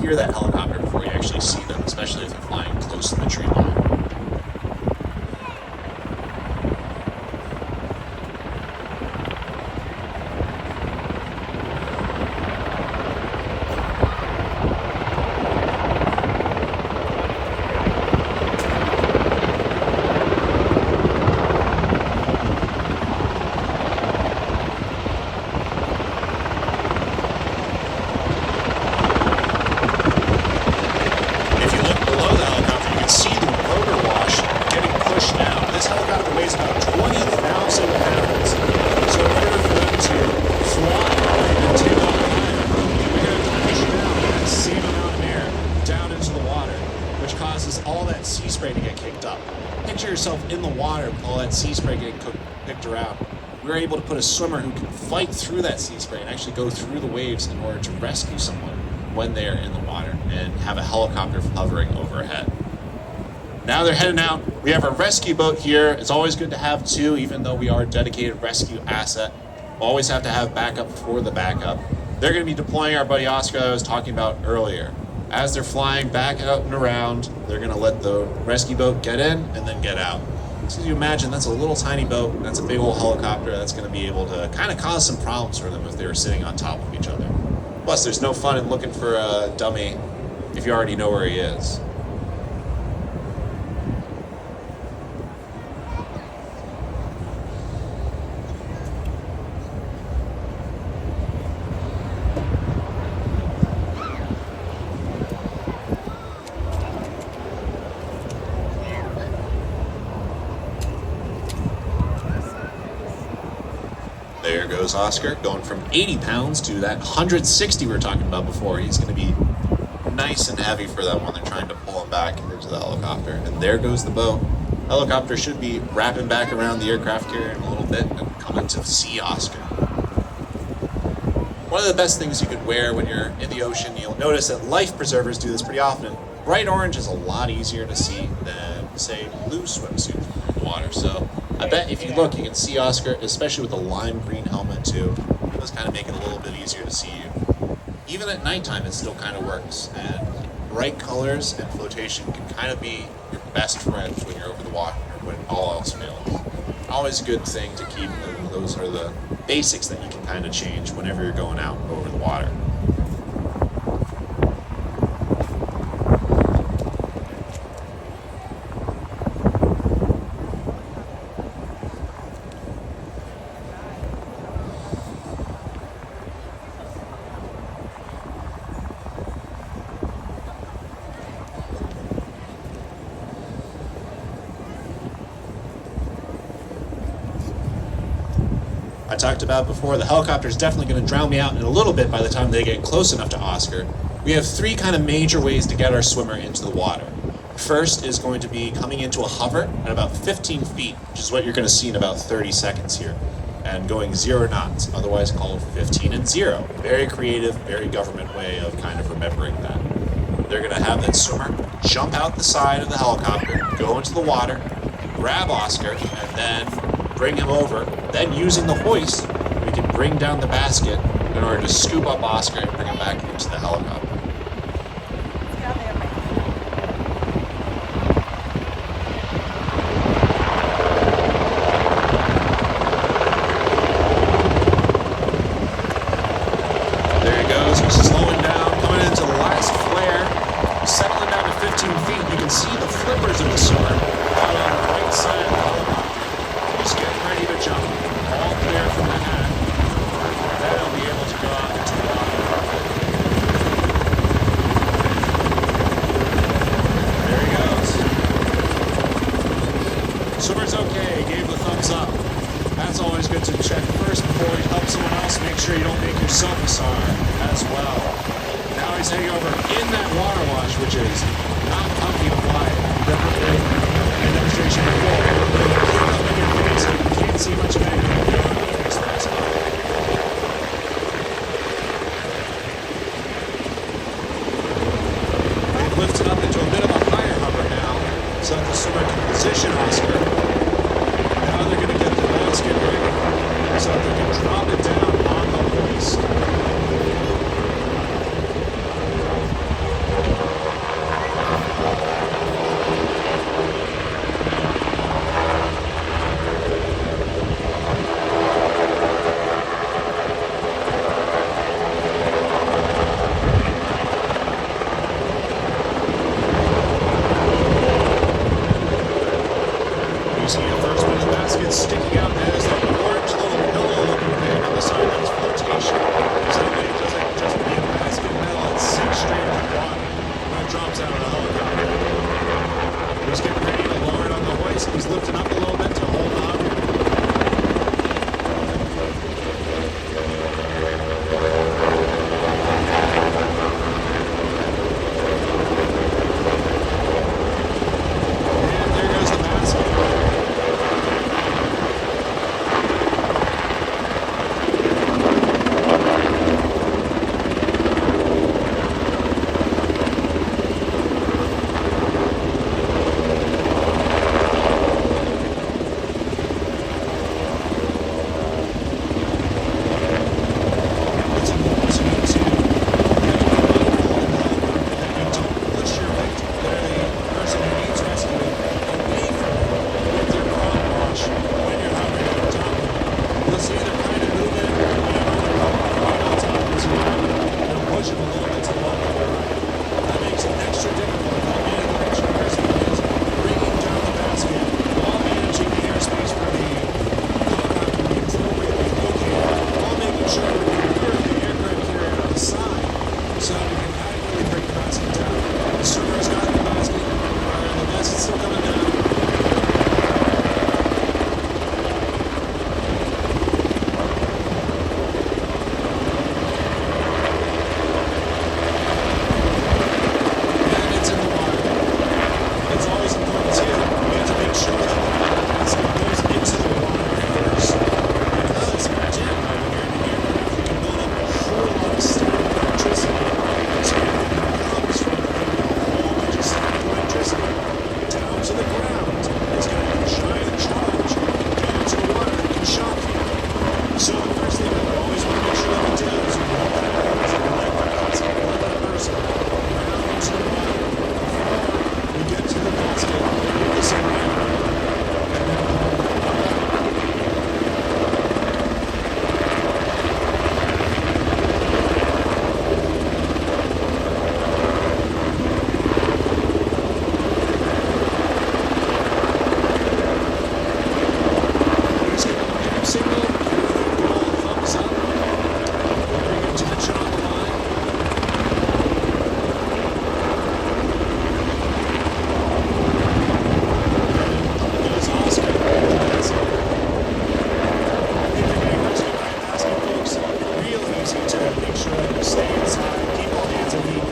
hear that helicopter before you actually see them, especially if they're flying close to the tree line. In the water with all that sea spray getting picked around. We were able to put a swimmer who can fight through that sea spray and actually go through the waves in order to rescue someone when they are in the water, and have a helicopter hovering overhead. Now they're heading out. We have a rescue boat here. It's always good to have two, even though we are a dedicated rescue asset. We'll always have to have backup for the backup. They're going to be deploying our buddy Oscar that I was talking about earlier. As they're flying back out and around, they're going to let the rescue boat get in and then get out. So you imagine that's a little tiny boat, that's a big old helicopter that's going to be able to kind of cause some problems for them if they were sitting on top of each other. Plus, there's no fun in looking for a dummy if you already know where he is. There goes Oscar, going from 80 pounds to that 160 we were talking about before. He's going to be nice and heavy for them when they're trying to pull him back into the helicopter. And there goes the boat. Helicopter should be wrapping back around the aircraft carrier in a little bit and coming to see Oscar. One of the best things you could wear when you're in the ocean, you'll notice that life preservers do this pretty often. Bright orange is a lot easier to see than, say, blue swimsuit in the water. So I bet if you look, you can see Oscar, especially with the lime green helmet too. It does kind of make it a little bit easier to see you. Even at nighttime, it still kind of works. And bright colors and flotation can kind of be your best friends when you're over the water, when all else fails. Always a good thing to keep. Those are the basics that you can kind of change whenever you're going out over the water. I talked about before, the helicopter is definitely going to drown me out in a little bit by the time they get close enough to Oscar. We have three kind of major ways to get our swimmer into the water. First is going to be coming into a hover at about 15 feet, which is what you're going to see in about 30 seconds here, and going 0 knots, otherwise called 15 and 0. Very creative, very government way of kind of remembering that. They're going to have that swimmer jump out the side of the helicopter, go into the water, grab Oscar, and then bring him over. Then using the hoist, we can bring down the basket in order to scoop up Oscar and bring him back into the helicopter. There he goes, he's slowing down, coming into the last flare, settling down to 15 feet. You can see the flippers of the swimmer out on the right side of the helicopter. He's getting ready to jump. All clear from the hat. Then he'll be able to go out into the water. There he goes. Swimmer's okay. He gave the thumbs up. That's always good to check first before you help someone else. Make sure you don't make yourself a SAR as well. Now he's hanging over in that water wash, which is not comfy to fly. Definitely a demonstration before. So you can't see much of anything. They've lifted up into a bit of a higher hover now, so that the swimmer can position Oscar. Now they're going to get the basket ready, so that they can drop it down on the hoist.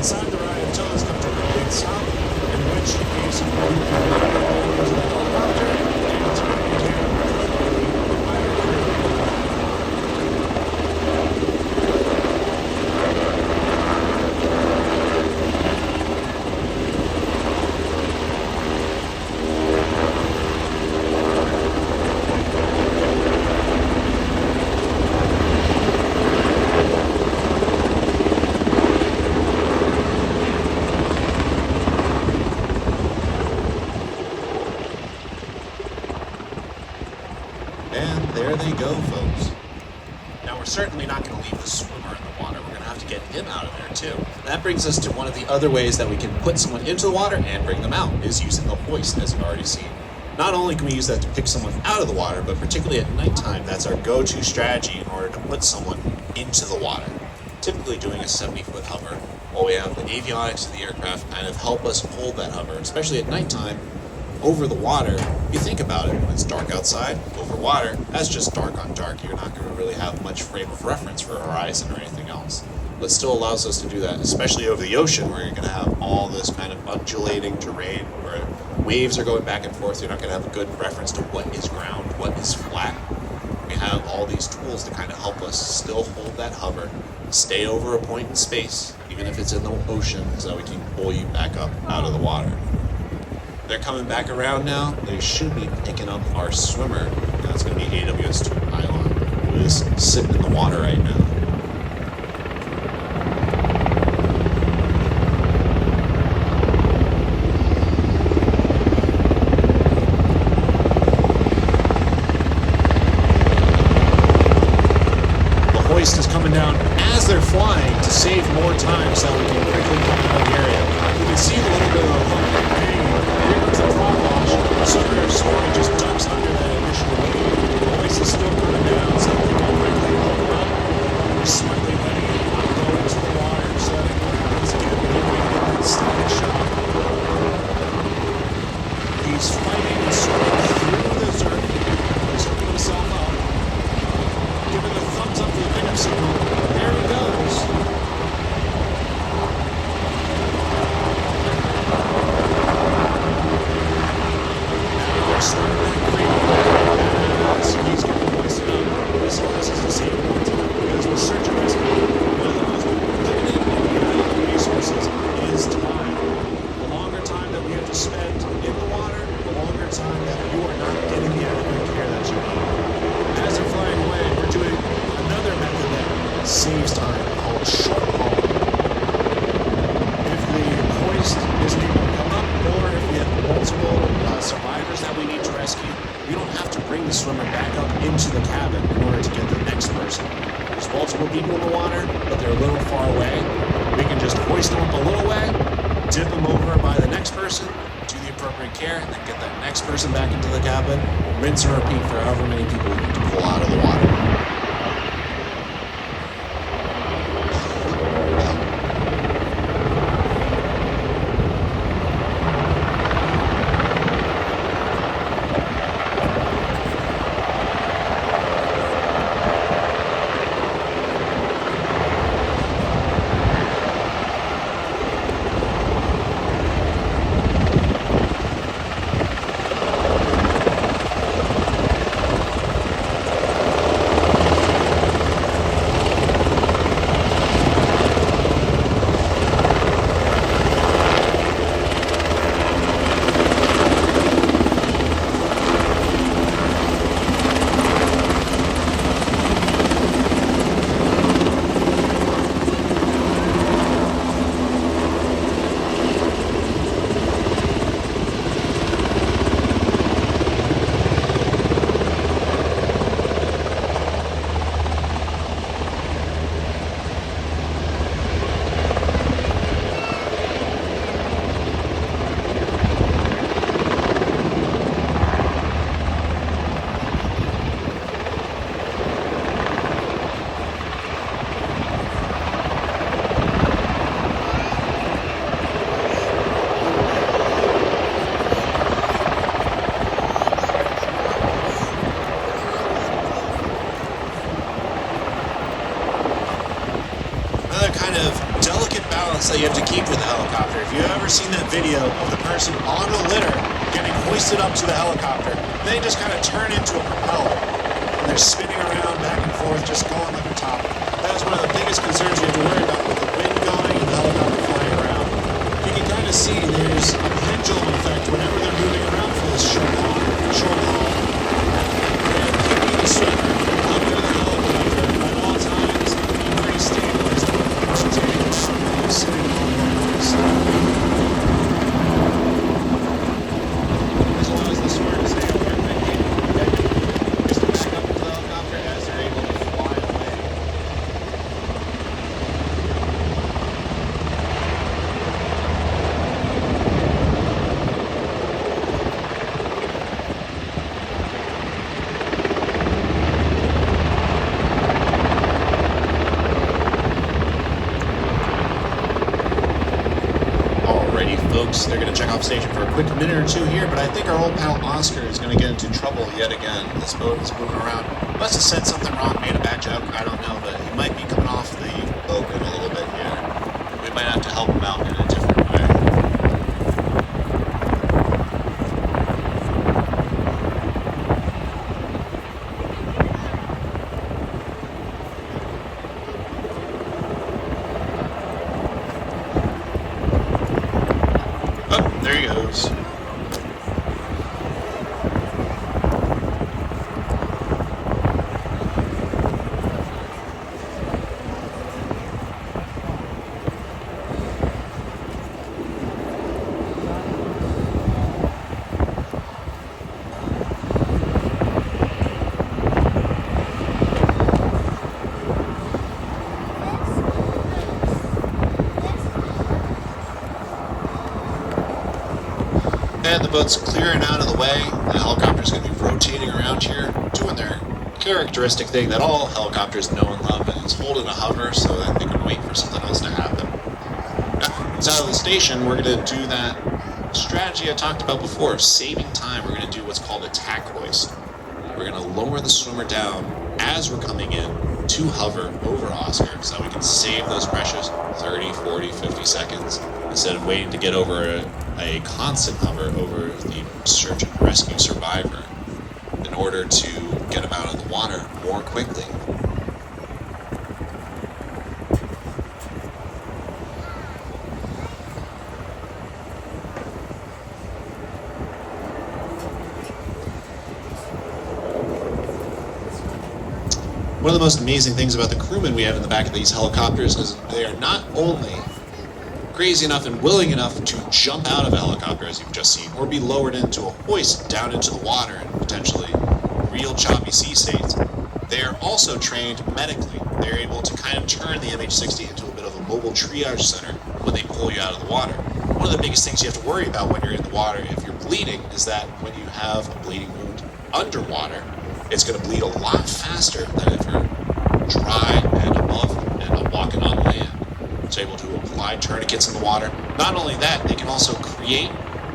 inside the ride until it's come to a complete stop, in which case you can go into the helicopter and turn your camera quickly by your crew. And there they go, folks. Now, we're certainly not going to leave the swimmer in the water. We're going to have to get him out of there, too. That brings us to one of the other ways that we can put someone into the water and bring them out, is using the hoist, as you've already seen. Not only can we use that to pick someone out of the water, but particularly at nighttime, that's our go-to strategy in order to put someone into the water. Typically doing a 70-foot hover, while we have the avionics of the aircraft kind of help us hold that hover, especially at nighttime. Over the water, you think about it, when it's dark outside, over water, that's just dark on dark. You're not going to really have much frame of reference for a horizon or anything else. But still allows us to do that, especially over the ocean, where you're going to have all this kind of undulating terrain, where waves are going back and forth. You're not going to have a good reference to what is ground, what is flat. We have all these tools to kind of help us still hold that hover, stay over a point in space, even if it's in the ocean, so we can pull you back up out of the water. They're coming back around now. They should be picking up our swimmer. That's going to be AWS-2 Pylon, who is sitting in the water right now. The hoist is coming down as they're flying to save more time so that we can quickly come out of the area. You can see the little bit of hanging. Here comes the frog wash. Swimmer sort of just ducks under that initial wave. The hoist is still coming down so that we can quickly help him up. We're slightly letting it go into the water so that it happens again. We can get that static shock. He's fighting and swimming through the dirt. He's hooking himself up. Giving the thumbs up to the pickup signal. There he goes. Starting that creep. He's getting hoisted up. This is the same time because with search and rescue, one of the most limited and valuable resources is time. The longer time that we have to spend in the water, the longer time that you are not getting the adequate care that you need. As they're flying away, we're doing another method that saves time called short haul. If the hoist isn't able to come up, or if we have multiple survivors that we need to rescue, we don't have to bring the swimmer back up into the cabin in order to get the next person. There's multiple people in the water, but they're a little far away. We can just hoist them up a little way, dip them over by the next person, do the appropriate care, and then get that next person back into the cabin, rinse and repeat for however many people we need to pull out of the water. to keep with the helicopter. If you've ever seen that video of the person on a litter getting hoisted up to the helicopter, they just kind of turn into a propeller. And they're spinning around back and forth, just going like a top. That's one of the biggest concerns you have to worry about with the wind going and the helicopter flying around. You can kind of see there's a pendulum effect whenever they're moving around for this short haul. And keeping the swimmer under the helicopter at all times and pretty stable is sitting on the nose. As long as the swimmer can stay up there thinking, just to back up into the helicopter as they're able to fly away. Folks, they're going to check off station for a quick minute or two here, but I think our old pal Oscar is going to get into trouble yet again. This boat is moving around. Must have said something wrong, made a bad joke, I don't know, but he might be coming off the boat in a little bit here. We might have to help him out in a different way. There he goes. And the boat's clearing out of the way. The helicopter's going to be rotating around here, doing their characteristic thing that all helicopters know and love, and it's holding a hover so that they can wait for something else to happen. Inside of the station, we're going to do that strategy I talked about before, saving time. We're going to do what's called a tack hoist. We're going to lower the swimmer down as we're coming in to hover over Oscar so we can save those precious 30, 40, 50 seconds instead of waiting to get over a constant hover over the search and rescue survivor in order to get him out of the water more quickly. One of the most amazing things about the crewmen we have in the back of these helicopters is they are not only crazy enough and willing enough to jump out of a helicopter, as you've just seen, or be lowered into a hoist down into the water in potentially real choppy sea states. They are also trained medically. They're able to kind of turn the MH60 into a bit of a mobile triage center when they pull you out of the water. One of the biggest things you have to worry about when you're in the water, if you're bleeding, is that when you have a bleeding wound underwater, it's going to bleed a lot faster than if you're dry and above and walking on land. It's able to apply tourniquets in the water. Not only that, they can also create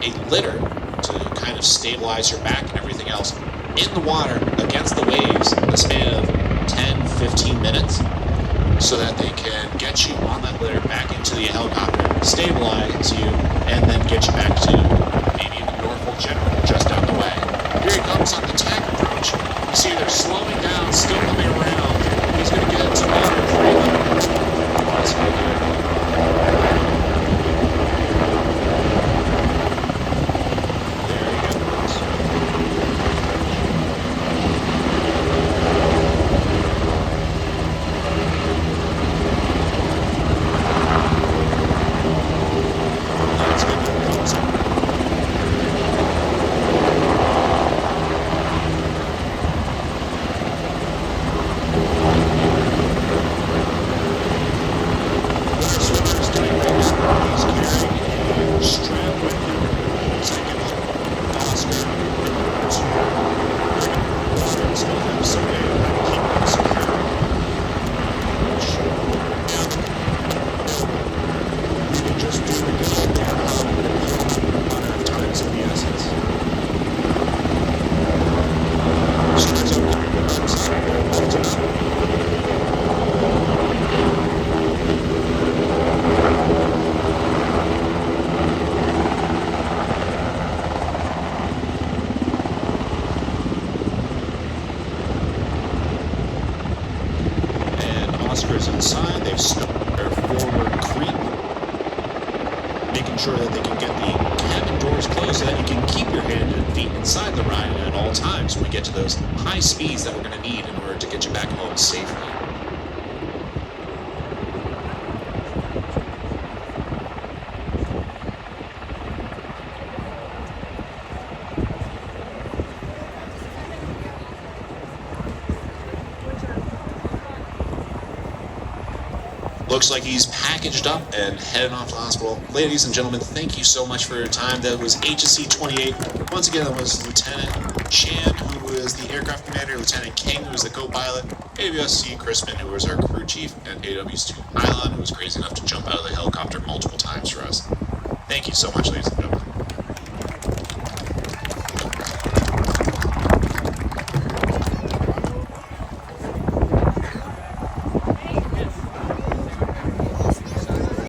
a litter to kind of stabilize your back and everything else in the water against the waves in the span of 10, 15 minutes so that they can get you on that litter back into the helicopter, stabilize you, and then get you back to maybe Norfolk General just down the way. Here he comes on the tack approach. You see they're slowing down, still coming around. He's going to get into water 300. Let's go there. making sure that they can get the cabin doors closed so that you can keep your hands and feet inside the ride at all times when we get to those high speeds that we're going to need in order to get you back home safely. Looks like he's packaged up and heading off to the hospital. Ladies and gentlemen, thank you so much for your time. That was HSC 28. Once again, that was Lieutenant Chan, who was the aircraft commander, Lieutenant King, who was the co-pilot, AWSC Crispin, who was our crew chief, and AWS2 Pylon, who was crazy enough to jump out of the helicopter multiple times for us. Thank you so much, ladies and gentlemen.